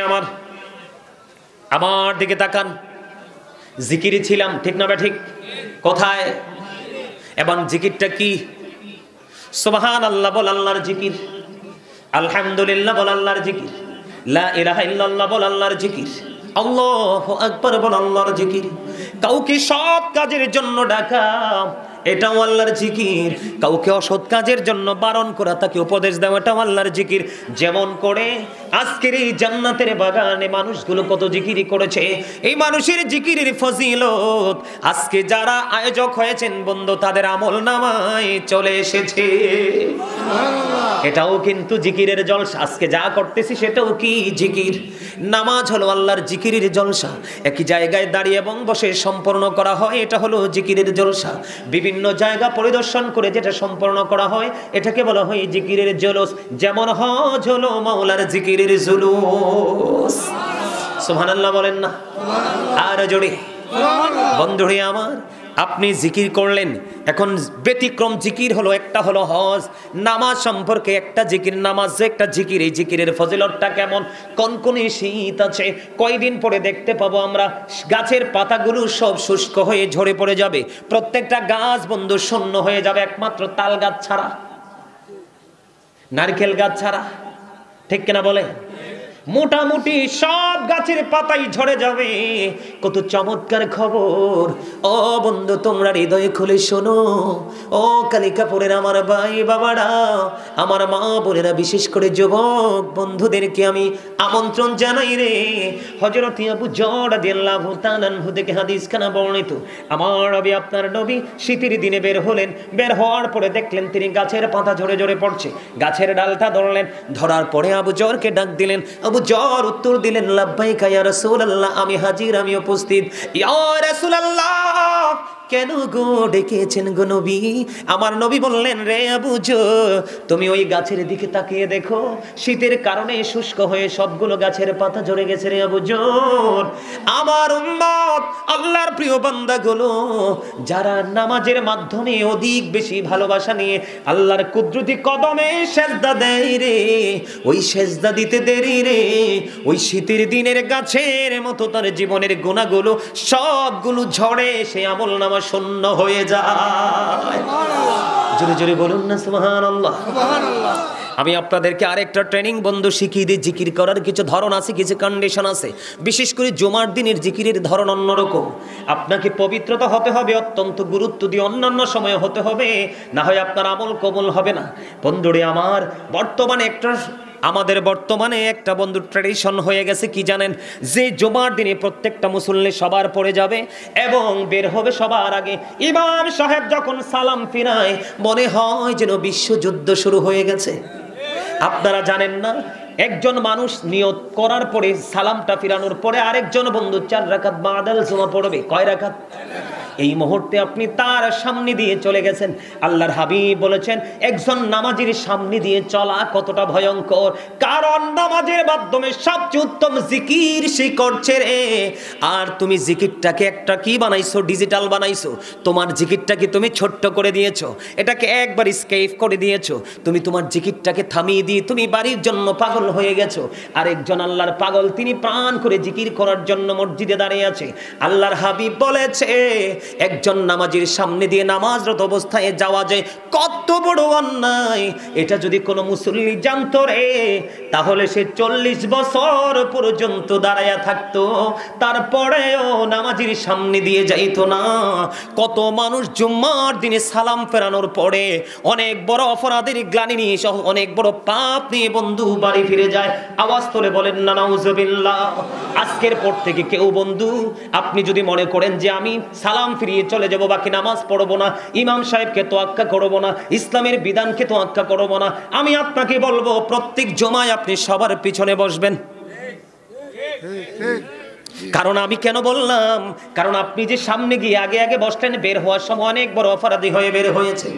আমার আমার দিকে তাকান। জিকিরে ছিলাম, ঠিক না ঠিক? কোথায়? এবং জিকিরটা কি? সুবহানাল্লাহ বল আল্লাহর জিকির, আলহামদুলিল্লাহ বল আল্লাহর জিকির, লা ইলাহা ইল্লাল্লাহ বল আল্লাহর জিকির, আল্লাহু আকবার বল আল্লাহর জিকির। কাউকে সৎ কাজের জন্য ডাকা, এটাও আল্লাহর জিকির। কাউকে অসৎ কাজের জন্য বারণ করা, তাকে উপদেশ দেওয়া, এটাও আল্লাহর জিকির। যেমন করে আজকের এই জান্নাতের বাগানে মানুষগুলো কত জিকিরি করেছে, এই মানুষের জিকিরের ফজিলত আজকে যারা আয়োজক হয়েছেন বন্ধু, তাদের আমল নামায় চলে এসেছে। এটাও কিন্তু জিকিরের জলসা। আজকে যা করতেছি সেটাও কি জিকির। নামাজ হলো আল্লাহর জিকিরের জলসা। একই জায়গায় দাঁড়িয়ে এবং বসে সম্পন্ন করা হয়, এটা হলো জিকিরের জলসা। বিভিন্ন জায়গা পরিদর্শন করে যেটা সম্পন্ন করা হয়, এটাকে বলা হয় জিকিরের জলস। যেমন হজ হলো মাওলার জিকিরের জুলুস। সুবহানাল্লাহ বলেন না? আর জোরে বন্ধুরে আমার, আপনি জিকির করলেন, এখন ব্যতিক্রম জিকির হলো, একটা হলো হজ। নামাজ সম্পর্কে একটা জিকির, নামাজ যে একটা জিকির, এই জিকিরের ফজিলতটা কেমন? কনকনে শীত আছে, কয়দিন পরে দেখতে পাবো আমরা গাছের পাতাগুলো সব শুষ্ক হয়ে ঝরে পড়ে যাবে, প্রত্যেকটা গাছ বন্ধু শূন্য হয়ে যাবে, একমাত্র তাল গাছ ছাড়া, নারকেল গাছ ছাড়া, ঠিক কিনা বলে? মোটামুটি সব গাছের পাতাই ঝরে যাবে। কত চমৎকার খবর! ও বন্ধু, তোমরা হৃদয় খুলে শোনো। ও কালিকাপুরের আমার ভাই বাবারা, আমার মা বোনেরা, বিশেষ করে যুবক বন্ধুদেরকে আমি আমন্ত্রণ জানাই রে। হযরত আবু যর রাদিয়াল্লাহু তাআলা আনহু থেকে হাদিসখানা বর্ণিত। আমার নবী, আপনার নবী শীতের দিনে বের হলেন। বের হওয়ার পরে দেখলেন তিনি গাছের পাতা ঝরে ঝরে পড়ছে। গাছের ডালটা ধরলেন, ধরার পরে আবু যরকে ডাক দিলেন। আবু যর উত্তর দিলেন, লাব্বাইকা ইয়া রাসূলুল্লাহ, আমি হাজির, আমি উপস্থিত। ইয়া রাসূলুল্লাহ, কেন গো ডেকেছেন গো নবী? আমার নবী বললেন, রে আবু যর, তুমি ওই গাছের দিকে তাকিয়ে দেখো, শীতের কারণে শুষ্ক হয়ে সবগুলো গাছের পাতা ঝরে গেছে রে আবু যর। আমার উম্মত, আল্লাহর প্রিয় বান্দাগুলো, যারা নামাজের মাধ্যমে অধিক বেশি ভালোবাসা নিয়ে আল্লাহর কুদরতি কদমে সেজদা দেয় রে, ওই সেজদা দিতে দেরি রে, ওই শীতের দিনের গাছের মতো তার জীবনের গুনাহগুলো সবগুলো ঝরে, সে আমল নামা শূন্য হয়ে যায়। জোরে জোরে বলুন না সুবহানাল্লাহ। আমি আপনাদেরকে আরেকটা ট্রেনিং বন্ধু শিখিয়ে দিই। জিকির করার কিছু ধরন আছে, কিছু কন্ডিশন আছে। বিশেষ করে জুমার দিনের জিকিরের ধরন অন্যরকম। আপনাকে পবিত্রতা হতে হবে, অত্যন্ত গুরুত্ব দিয়ে অন্যান্য সময়ে হতে হবে, না হয় আপনার আমল কবুল হবে না। বন্ধুরে আমার, আমাদের বর্তমানে একটা বন্ধু ট্র্যাডিশন হয়ে গেছে, কি জানেন? যে জুমার দিনে প্রত্যেকটা মুসল্লি সবার পড়ে যাবে এবং বের হবে সবার আগে। ইমাম সাহেব যখন সালাম ফিরায়, মনে হয় যেন বিশ্বযুদ্ধ শুরু হয়ে গেছে। আপনারা জানেন না, একজন মানুষ নিয়ত করার পরে সালামটা ফিরানোর পরে আরেকজন বন্ধু 4 রাকাত বাদাল জুমা পড়বে। কয় রাকাত? এই মুহূর্তে আপনি তার সামনে দিয়ে চলে গেছেন। আল্লাহর হাবিব বলেছেন, একজন নামাজীর সামনে দিয়ে চলা কতটা ভয়ঙ্কর, কারণ নামাজের মাধ্যমে সবচেয়ে উত্তম জিকির সে করছে রে। আর তুমি জিকিরটাকে একটা কি বানাইছো? ডিজিটাল বানাইছো। তোমার জিকিরটাকে তুমি ছোট্ট করে দিয়েছো, এটাকে একবার স্কেপ করে দিয়েছো। তুমি তোমার জিকিরটাকে থামিয়ে দিয়ে তুমি বাড়ির জন্য পাগল হয়ে গেছো। আরেকজন আল্লাহর পাগল, তিনি প্রাণ করে জিকির করার জন্য মসজিদে দাঁড়িয়ে আছে। আল্লাহর হাবিব বলেছে, একজন নামাজীর সামনে দিয়ে নামাজরত অবস্থায় যাওয়া যায় কত বড় অন্যায়। এটা যদি কোনো মুসল্লি জানতো রে, তাহলে সে 40 বছর পর্যন্ত দাঁড়ায়া থাকতো, তারপরেও নামাজীর সামনে দিয়ে যাইতো না। কত মানুষ জুম্মার দিনে সালাম ফেরানোর পরে অনেক বড় অপরাধের গ্লানি নিয়ে, অনেক বড় পাপ নিয়ে বন্ধু বাড়ি ফিরে যায়। আওয়াজ তোলে বলেন না নাউজুবিল্লাহ। আজকের পর থেকে কেউ বন্ধু, আপনি যদি মনে করেন যে আমি সালাম ফিরিয়ে চলে যাব, বাকি নামাজ পড়বো না, ইমাম সাহেবকে তোয়াক্কা করবো না, ইসলামের বিধানকে তোয়াক্কা করবো না, আমি আপনাকে বলবো প্রত্যেক জুমায় আপনি সবার পিছনে বসবেন। কারণ আমি কেন বললাম? কারণ আপনি যে সামনে গিয়ে আগে আগে বসলেন, বের হওয়ার সময় অনেক বড় অপরাধী হয়ে বের হয়েছে।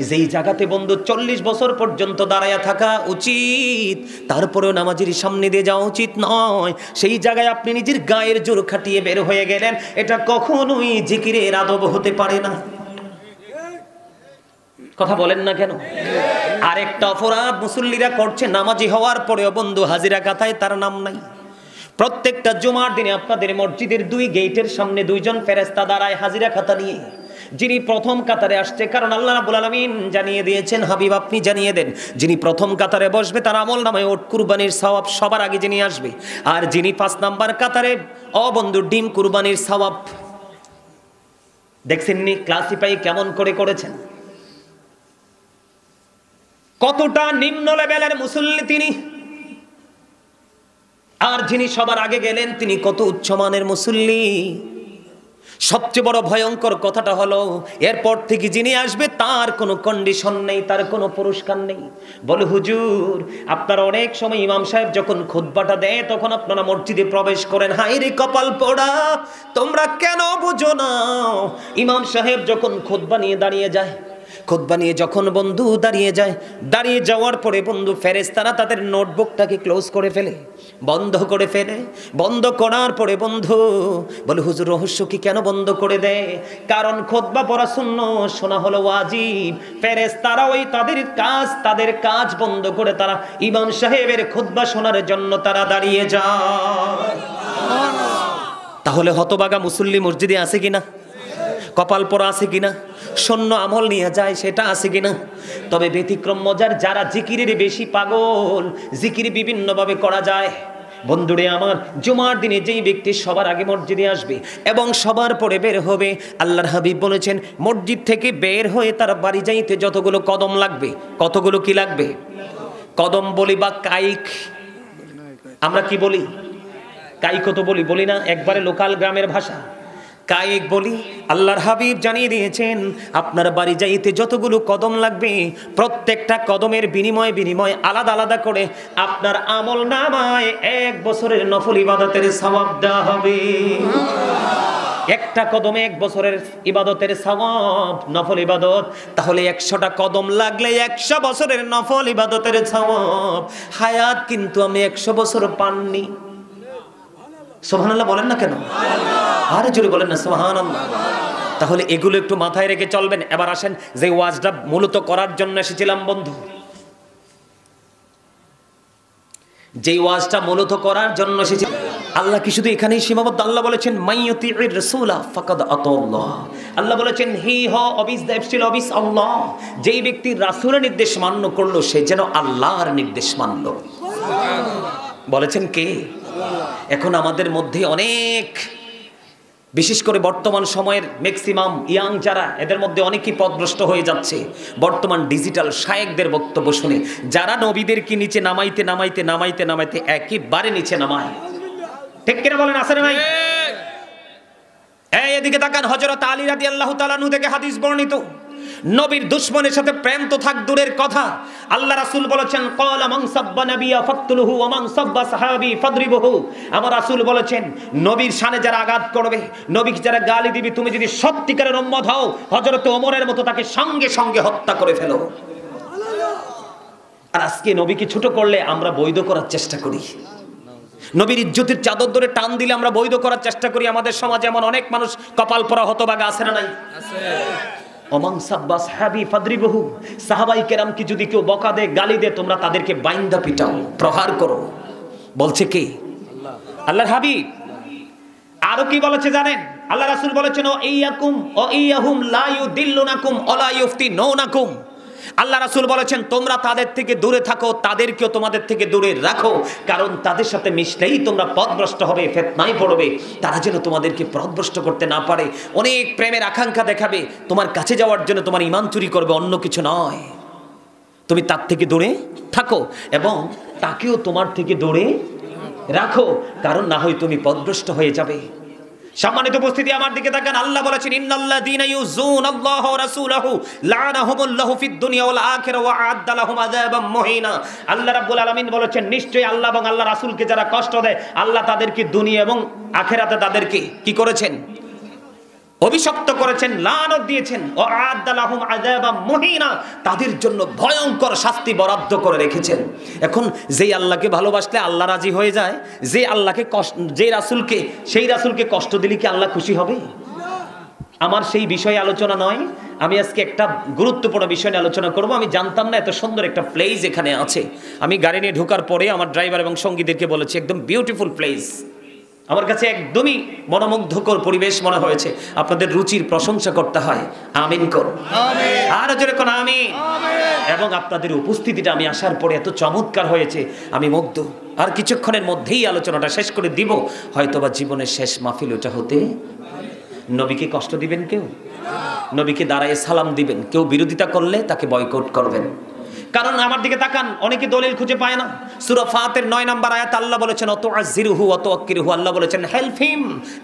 যেই জায়গাতে বন্ধু 40 বছর পর্যন্ত দাঁড়ায়া থাকা উচিত, তারপরেও নামাজের সামনে দিয়ে যাওয়া উচিত নয়, সেই জায়গায় আপনি নিজের গায়ের জোর খাটিয়ে বের হয়ে গেলেন, এটা কখনোই জিকিরের আদব হতে পারে না। কথা বলেন না কেন? আরেকটা অপরাধ মুসল্লিরা করছে, নামাজি হওয়ার পরেও বন্ধু হাজিরা খাতায় তার নাম নাই। প্রত্যেকটা জুমার দিনে আপনাদের মসজিদের 2 গেটের সামনে 2 জন ফেরেশতা দাঁড়ায় হাজিরা খাতা নিয়ে। যিনি প্রথম কাতারে আসছে, কারণ আল্লাহ রাব্বুল আলামিন জানিয়ে দিয়েছেন, হাবিব আপনি জানিয়ে দেন, যিনি প্রথম কাতারে বসবে তার আমলনামায় ওট কুরবানির সওয়াব সবার আগে যিনি আসবে। আর যিনি 5 নাম্বার কাতারে বন্ধু ডিম কুরবানির সওয়াব। দেখছেননি ক্লাসিফাই কেমন করে করেছেন, কতটা নিম্ন লেভেলের মুসল্লি তিনি। আর যিনি সবার আগে গেলেন তিনি কত উচ্চমানের মুসল্লি। সবচেয়ে বড় ভয়ঙ্কর কথাটা হলো, এরপর থেকে যিনি আসবে তার কোনো কন্ডিশন নেই, তার কোনো পুরস্কার নেই। বলে হুজুর, আপনারা অনেক সময় ইমাম সাহেব যখন খুতবাটা দেয় তখন আপনারা মসজিদে প্রবেশ করেন, হায় রে কপাল পোড়া, তোমরা কেন বুঝো না? ইমাম সাহেব যখন খুতবা নিয়ে দাঁড়িয়ে যায়, খুতবা নিয়ে যখন বন্ধু দাঁড়িয়ে যায়, দাঁড়িয়ে যাওয়ার পরে বন্ধু ফেরেশতারা তাদের নোটবুকটাকে ক্লোজ করে ফেলে, বন্ধ করে ফেলে। বন্ধ করার পরে বন্ধু বলে, হুজুর রহস্য কি, কেন বন্ধ করে দেয়? কারণ খুতবা পড়া সুন্নাত, শোনা হলো ওয়াজিব। ফেরেশতারা ওই তাদের কাজ বন্ধ করে তারা ইমাম সাহেবের খুতবা শোনার জন্য তারা দাঁড়িয়ে যায়। তাহলে হতবাগা মুসল্লি মসজিদে আছে কিনা? কপাল পরা আছে কিনা? শূন্য আমল নিয়ে যায় সেটা আছে কিনা? তবে ব্যতিক্রম মজার, যারা জিকিরের বেশি পাগল, জিকির বিভিন্নভাবে করা যায়। বন্ধুরে আমার, জুমার দিনে যেই ব্যক্তি সবার আগে মসজিদে আসবে এবং সবার পরে বের হবে, আল্লাহর হাবিব বলেছেন মসজিদ থেকে বের হয়ে তার বাড়ি যাইতে যতগুলো কদম লাগবে, কতগুলো কি লাগবে? কদম বলি বা কাইক, আমরা কি বলি? কাইক তো বলি না, একবারে লোকাল গ্রামের ভাষা কায়েক বলি। আল্লাহর হাবিব জানিয়ে দিয়েছেন আপনার বাড়ি যাইতে যতগুলো কদম লাগবে, প্রত্যেকটা কদমের বিনিময় আলাদা আলাদা করে আপনার আমল নামায় 1 বছরের নফল ইবাদতের সওয়াব দেওয়া হবে। একটা কদমে 1 বছরের ইবাদতের সওয়াব, নফল ইবাদত। তাহলে 100টা কদম লাগলে 100 বছরের নফল ইবাদতের সওয়াব। হায়াত কিন্তু আমি 100 বছর পাননি। সুবহানাল্লাহ বলেন না কেন? আরে জোরে বলেন না সুবহানাল্লাহ। তাহলে এগুলো একটু মাথায় রেখে চলবেন। এবার আসেন যে ওয়াজটা মূলত করার জন্য এসেছিলাম বন্ধু, যেই ওয়াজটা মূলত করার জন্য এসেছি, আল্লাহ কি শুধু এখানেই সীমাবদ্ধ? আল্লাহ বলেছেন মাইয়ুতির রাসূলা ফাকাদ আতাল্লাহ। আল্লাহ বলেছেন হি হ অবিস দ্যাপসিল অবিস আল্লাহ। যেই ব্যক্তি রাসূলের নির্দেশ মান্য করলো সে যেন আল্লাহর নির্দেশ মানলো। বলেছেন কে? এখন আমাদের মধ্যে অনেক, বিশেষ করে বর্তমান সময়ের ম্যাক্সিমাম ইয়াং যারা, এদের মধ্যে অনেকেই পথভ্রষ্ট হয়ে যাচ্ছে বর্তমান ডিজিটাল শায়েকদের বক্তব্য শুনে, যারা নবীদেরকে নিচে নামাইতে একেবারে নিচে নামায়। ঠিক কিনা বলেন? আছে না ভাই? এই এদিকে তাকান, হযরত আলী রাদিয়াল্লাহু তাআলা আনহু থেকে হাদিস বর্ণিত, নবীর দুশমনের সাথে প্রেম তো থাক দূরের কথা, আল্লাহ রাসূল বলেছেন ক্বালা মান সাব্বা নাবিয়্যা ফাকতুলহু ওয়া মান সাব্বা সাহাবী ফাদরিবহু। আমার রাসূল বলেছেন নবীর শানে যারা আঘাত করবে, নবীকে যারা গালি দিবে, তুমি যদি সত্যিকারের উম্মত হও, হযরত ওমরের মতো তাকে সঙ্গে সঙ্গে হত্যা করে ফেলো। আর আজকে নবীকে ছোট করলে আমরা বৈধ করার চেষ্টা করি, নবীর ইজ্জতের চাদর ধরে টান দিলে আমরা বৈধ করার চেষ্টা করি। আমাদের সমাজে এমন অনেক মানুষ কপাল পরা হতভাগা আছে না নাই? আছে। ওমান সাব্বা সাহাবী ফাদরিবহু। সাহাবায়ে কেরাম কি যদি কেউ বকা দেয়, গালি দেয়, তোমরা তাদেরকে বাইন্দা পিটাও, প্রহার করো। বলছে কে? আল্লাহ, আল্লাহর হাবিব। আরো কি বলেছে জানেন? আল্লাহ রাসূল বলেছেন ও ইয়াকুম ও ইয়াহুম লা ইউদিল্লুনাকুম ওয়ালা ইফতিনুনাকুম। আল্লাহ রাসূল বলেছেন তোমরা তাদের থেকে দূরে থাকো, তাদেরকেও তোমাদের থেকে দূরে রাখো, কারণ তাদের সাথে মিশলেই তোমরা পথভ্রষ্ট হবে, ফিতনায় পড়বে। তারা যেন তোমাদেরকে পথভ্রষ্ট করতে না পারে। অনেক প্রেমের আকাঙ্ক্ষা দেখাবে, তোমার কাছে যাওয়ার জন্য তোমার ঈমান চুরি করবে, অন্য কিছু নয়। তুমি তার থেকে দূরে থাকো এবং তাকেও তোমার থেকে দূরে রাখো, কারণ না হয় তুমি পথভ্রষ্ট হয়ে যাবে। সম্মানিত উপস্থিতি, আমার দিকে তাকান। আল্লাহ বলেছেন ইন্নাল্লাযীনা ইউযুনাল্লাহ ওয়া রাসূলাহু লা'নাহুমুল্লাহু ফিদ দুনিয়া ওয়াল আখিরা ওয়া আ'আদ্দা লাহুম আযাবাম মুহিনা। আল্লাহ রাব্বুল আলামিন বলেছেন নিশ্চয়ই আল্লাহ এবং আল্লাহ রাসূলকে যারা কষ্ট দেয়, আল্লাহ তাদেরকে দুনিয়া এবং আখিরাতে তাদেরকে কি করেছেন? অভিশপ্ত করেছেন, লানত দিয়েছেন। ওয়া আ'আদ্দা লাহুম আযাবাম মুহিনা, তাদের জন্য ভয়ঙ্কর শাস্তি বরাদ্দ করে রেখেছেন। এখন যেই আল্লাহকে ভালোবাসলে আল্লাহ রাজি হয়ে যায়, যে আল্লাহকে সেই রাসূলকে কষ্ট দিলে কি আল্লাহ খুশি হবে? আমার সেই বিষয়ে আলোচনা নয়। আমি আজকে একটা গুরুত্বপূর্ণ বিষয় নিয়ে আলোচনা করব। আমি জানতাম না এত সুন্দর একটা প্লেস এখানে আছে। আমি গাড়ি নিয়ে ঢোকার পরে আমার ড্রাইভার এবং সঙ্গীদেরকে বলেছি একদম বিউটিফুল প্লেস, আমার কাছে একদমই মনোমুগ্ধকর পরিবেশ মনে হয়েছে। আপনাদের রুচির প্রশংসা করতে হয়, আমিন কর, আর জোরে কোন আমিন। এবং আপনাদের উপস্থিতিটা আমি আসার পরে এত চমৎকার হয়েছে, আমি মুগ্ধ। আর কিছুক্ষণের মধ্যেই আলোচনাটা শেষ করে দিব, হয়তোবা জীবনের শেষ মাহফিল ওটা হতে। নবীকে কষ্ট দিবেন কেউ, নবীকে দাঁড়ায় সালাম দিবেন কেউ, বিরোধিতা করলে তাকে বয়কট করবেন। কারণ আমার দিকে তাকান, অনেকে দলিল খুঁজে পায় না। সূরা ফাতির 9 নম্বর আয়াত আল্লাহ বলেছেন অতুআযিরুহু ওয়া তুওয়াক্কিরুহু, আল্লাহ বলেছেন help him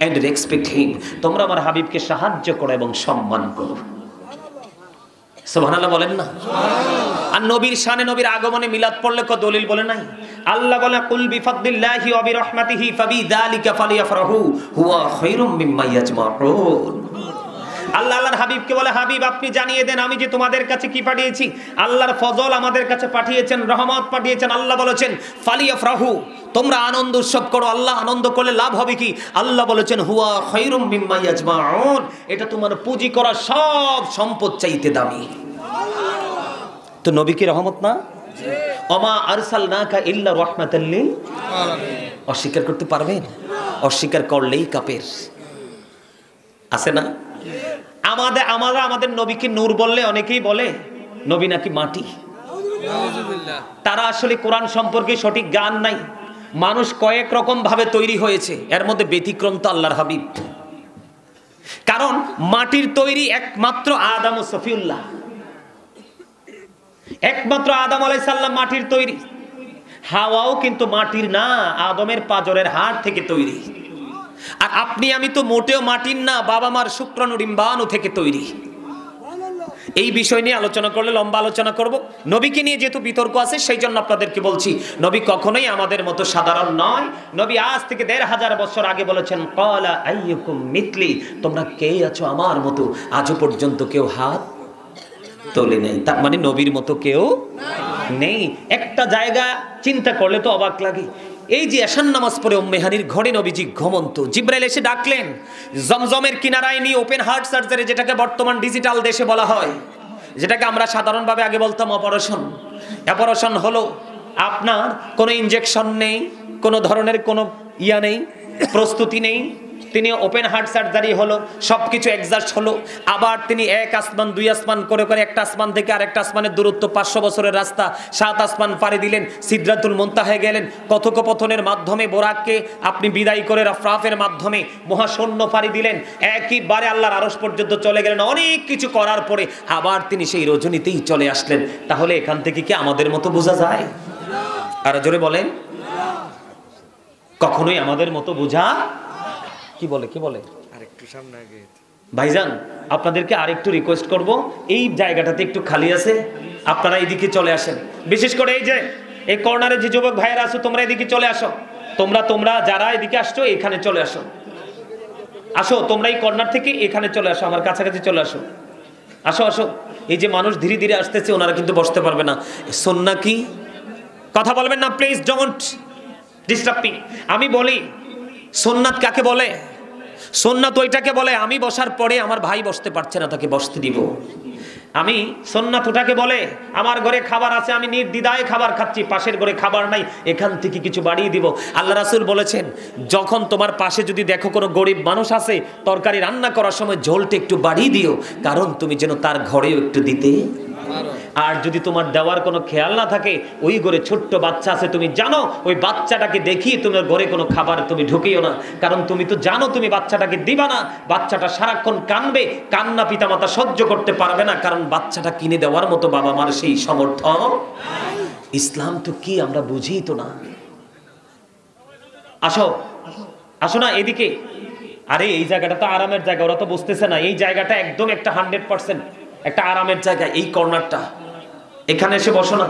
and respect him, তোমরা আমার হাবিবকে সাহায্য করো এবং সম্মান করো। সুবহানাল্লাহ বলেন না? আর নবীর শানে, নবীর আগমনে মিলাদ পড়লে কো দলিল বলে নাই? আল্লাহ বলে কুল বিফাদলিল্লাহি ওয়া বিরহমাতিহি ফাবিযালিকা ফালিয়াফরাহু হুয়া খায়রুম মিম্মা ইয়াজমাউন। আল্লাহ আল্লাহর হাবিবকে বলে, হাবিব আপনি জানিয়ে দেন আমি যে তোমাদের কাছে কি পাঠিয়েছি। আল্লাহর ফজল আমাদের কাছে পাঠিয়েছেন, রহমত পাঠিয়েছেন। আল্লাহ বলেছেন ফালিয়াফরাহু, তোমরা আনন্দ উৎসব করো। আল্লাহ আনন্দ করলে লাভ হবে কি? আল্লাহ বলেছেন হুয়া খায়রুম মিম্মা ইয়াজমাউন, এটা তোমার পুঁজি করা সব সম্পদ চাইতে দামি। তো নবী কি রহমত না? ওমা আরসালনাকা ইল্লা রাহমাতাল লিল আলামিন। অস্বীকার করতে পারবেন? অস্বীকার করলেই কাফের। আছে না? আমাদের নবীকে নূর বললে অনেকেই বলে নবী নাকি মাটি। তারা আসলে কোরআন সম্পর্কে সঠিক জ্ঞান নাই। মানুষ কয়েক রকম ভাবে তৈরি হয়েছে, এর মধ্যে ব্যতিক্রম তো আল্লাহর হাবিব। কারণ মাটির তৈরি একমাত্র আদম ও সফিউল্লাহ, একমাত্র আদম আলাইহিস সালাম মাটির তৈরি। হাওয়াও কিন্তু মাটির না, আদমের পাঁজরের হাড় থেকে তৈরি। আর আপনি আমি তো মোটেও মাটির না, বাবা মার শুক্রাণু ডিম্বাণু থেকে তৈরি। এই বিষয় নিয়ে আলোচনা করলে লম্বা আলোচনা করব। নবীকে নিয়ে যেহেতু বিতর্ক আছে সেই জন্য আপনাদেরকে বলছি, নবী কখনোই আমাদের মতো সাধারণ নয়। নবী আজ থেকে 1500 বছর আগে বলেছেন ক্বালা আইয়ুকুম মিথলি, তোমরা কে আছো আমার মতো। আজও পর্যন্ত কেউ হাত তোলে নেই, তার মানে নবীর মতো কেউ নেই। একটা জায়গা চিন্তা করলে তো অবাক লাগে। এই যে এশান নামাজ পড়ে উম্মে হানির ঘরে নবীজি ঘুমন্ত, জিবরাইল এসে ডাকলেন জমজমের কিনারায় নিয়ে ওপেন হার্ট সার্জারি, যেটাকে বর্তমান ডিজিটাল দেশে বলা হয়, যেটাকে আমরা সাধারণভাবে আগে বলতাম অপারেশন। অপারেশন হলো আপনার কোনো ইনজেকশন নেই, কোনো ধরনের কোনো নেই, প্রস্তুতি নেই। তিনি ওপেন হার্ট সার্জারি হলো, সবকিছু অ্যাডজাস্ট হলো। আবার তিনি এক আসমান দুই আসমান করে করে একটা আসমান থেকে আরেকটা আসমানের দূরত্ব 500 বছরের রাস্তা, 7 আসমান পাড়ি দিলেন, সিদরাতুল মুনতাহায় গেলেন। কথোপকথনের মাধ্যমে বোরাককে আপনি বিদায় করে রাফরাফের মাধ্যমে মহাশূন্য পাড়ি দিলেন, একইবারে আল্লাহর আরশ পর্যন্ত চলে গেলেন। অনেক কিছু করার পরে আবার তিনি সেই রজনীতেই চলে আসলেন। তাহলে এখান থেকে কি আমাদের মতো বোঝা যায়? আর জোরে বলেন, কখনোই আমাদের মতো বোঝা কি বলে আরেকটু সামনে আগে। ভাইজান আপনাদেরকে আরেকটু রিকোয়েস্ট করব, এই জায়গাটাতে একটু খালি আছে, আপনারা এদিকে চলে আসেন। বিশেষ করে এই যে এই কর্নারে যে যুবক ভাইয়েরা আছো, তোমরা এদিকে চলে আসো। তোমরা যারা এদিকে আসছো এখানে চলে আসো। আসো তোমরা এই কর্নার থেকে এখানে চলে আসো, আমার কাছাকাছি চলে আসো। আসো। এই যে মানুষ ধীরে ধীরে আসতেছে, ওনারা কিন্তু বসতে পারবে না। সুন্নাহ কি? কথা বলবেন না প্লিজ, ডোন্ট ডিস্টার্ব মি। আমি বলি সুন্নাত কাকে বলে? সুন্নাত ওইটাকে বলে আমি বসার পরে আমার ভাই বসতে পারছে না, তাকে বসতে দিব। আমি সুন্নাত ওটাকে বলে আমার ঘরে খাবার আছে, আমি নির্দ্বিধায় খাবার খাচ্ছি, পাশের ঘরে খাবার নাই, এখান থেকে কিছু বাড়িয়ে দিব। আল্লাহ রাসূল বলেছেন যখন তোমার পাশে যদি দেখো কোনো গরিব মানুষ আছে, তরকারি রান্না করার সময় ঝোলটা একটু বাড়িয়ে দিও, কারণ তুমি যেন তার ঘরেও একটু দিতে। আর যদি তোমার দেওয়ার কোনো খেয়াল না থাকে, ওই ঘরে ছোট্ট বাচ্চা আছে, তুমি জানো ওই বাচ্চাটাকে দেখিয়ে তোমার ঘরে কোনো খাবার তুমি ঢুকিও না, কারণ তুমি তো জানো তুমি বাচ্চাটাকে দিবা না। বাচ্চাটা সারাক্ষণ কানবে, কান্না পিতামাতা সহ্য করতে পারবে না, কারণ বাচ্চাটা কিনে দেওয়ার মতো বাবা মার সেই সামর্থ্য। ইসলাম তো কি আমরা বুঝি তো না। আসো না এদিকে। আরে এই জায়গাটা তো আরামের জায়গা, ওরা তো বুঝতেছে না। এই জায়গাটা একদম একটা 100% একটা আরামের জায়গা। এই কর্নারটা, এখানে এসে বসো না।